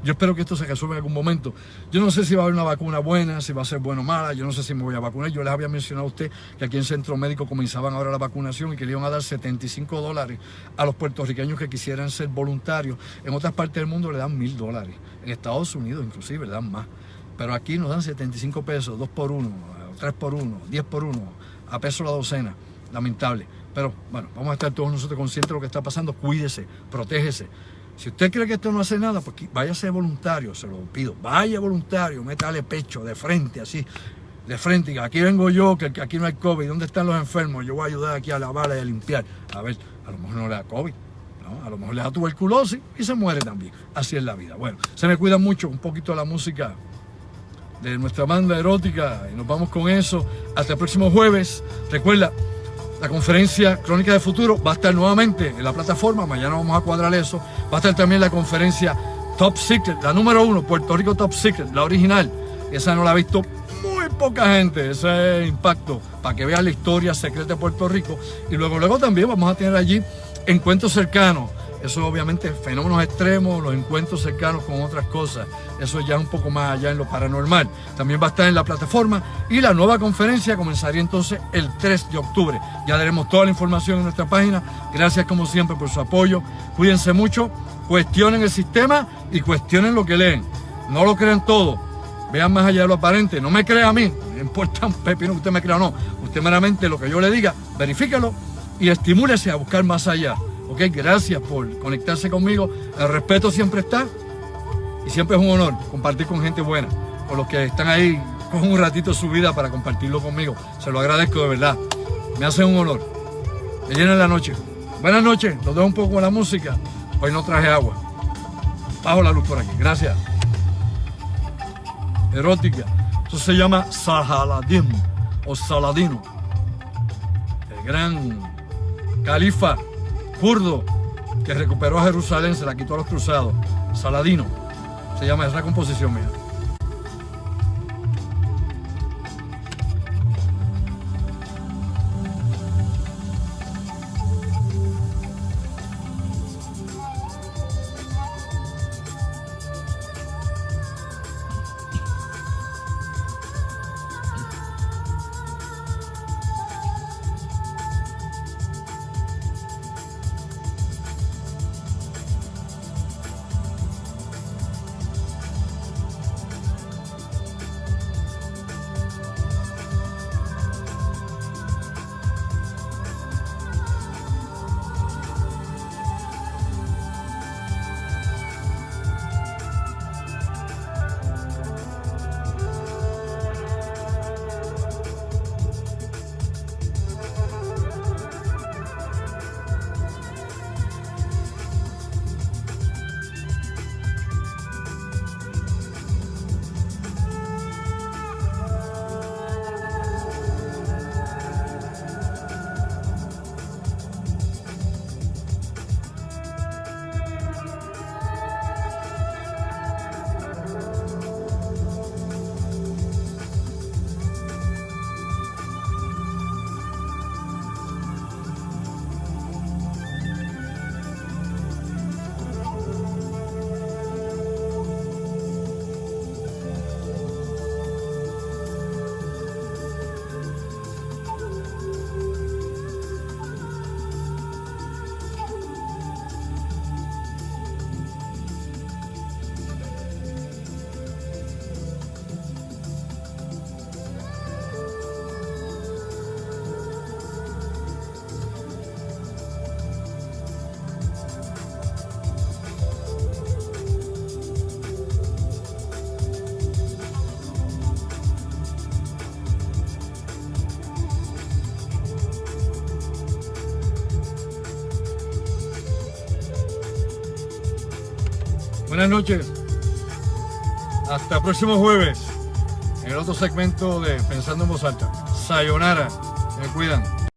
Yo espero que esto se resuelva en algún momento. Yo no sé si va a haber una vacuna buena, si va a ser buena o mala, yo no sé si me voy a vacunar. Yo les había mencionado a usted que aquí en Centro Médico comenzaban ahora la vacunación y que le iban a dar $75 a los puertorriqueños que quisieran ser voluntarios. En otras partes del mundo le dan $1,000. En Estados Unidos inclusive le dan más. Pero aquí nos dan 75 pesos, 2 por 1, 3 por 1, 10 por 1, a peso la docena. Lamentable. Pero bueno, vamos a estar todos nosotros conscientes de lo que está pasando. Cuídese, protégese. Si usted cree que esto no hace nada, pues váyase voluntario, se lo pido. Vaya voluntario, métale pecho, de frente, así. De frente, que aquí vengo yo, que aquí no hay COVID. ¿Dónde están los enfermos? Yo voy a ayudar aquí a lavar y a limpiar. A ver, a lo mejor no le da COVID, ¿no? A lo mejor le da tuberculosis y se muere también. Así es la vida. Bueno, se me cuida mucho un poquito de la música de nuestra banda erótica y nos vamos con eso. Hasta el próximo jueves. Recuerda, la conferencia Crónica de Futuro va a estar nuevamente en la plataforma. Mañana vamos a cuadrar eso. Va a estar también la conferencia Top Secret, la número 1, Puerto Rico Top Secret, la original. Esa no la ha visto muy poca gente. Ese es impacto para que vean la historia secreta de Puerto Rico. Y luego también vamos a tener allí encuentros cercanos Eso obviamente fenómenos extremos, los encuentros cercanos con otras cosas, eso ya es un poco más allá en lo paranormal. También va a estar en la plataforma y la nueva conferencia comenzaría entonces el 3 de octubre. Ya daremos toda la información en nuestra página. Gracias como siempre por su apoyo. Cuídense mucho, cuestionen el sistema y cuestionen lo que leen. No lo crean todo, vean más allá de lo aparente. No me crea a mí, no importa un pepino que usted me crea o no. Usted meramente lo que yo le diga, verifíquelo y estimúlese a buscar más allá. Ok, gracias por conectarse conmigo. El respeto siempre está y siempre es un honor compartir con gente buena, con los que están ahí con un ratito de su vida para compartirlo conmigo. Se lo agradezco de verdad. Me hace un honor. Me llena la noche. Buenas noches. Los dejo un poco con la música. Hoy no traje agua. Bajo la luz por aquí. Gracias. Erótica. Eso se llama Saladin o Saladino. El gran califa kurdo que recuperó a Jerusalén, se la quitó a los cruzados. Saladino se llama esa composición mía. Buenas noches. Hasta el próximo jueves en el otro segmento de Pensando en Voz Alta. Sayonara. Se me cuidan.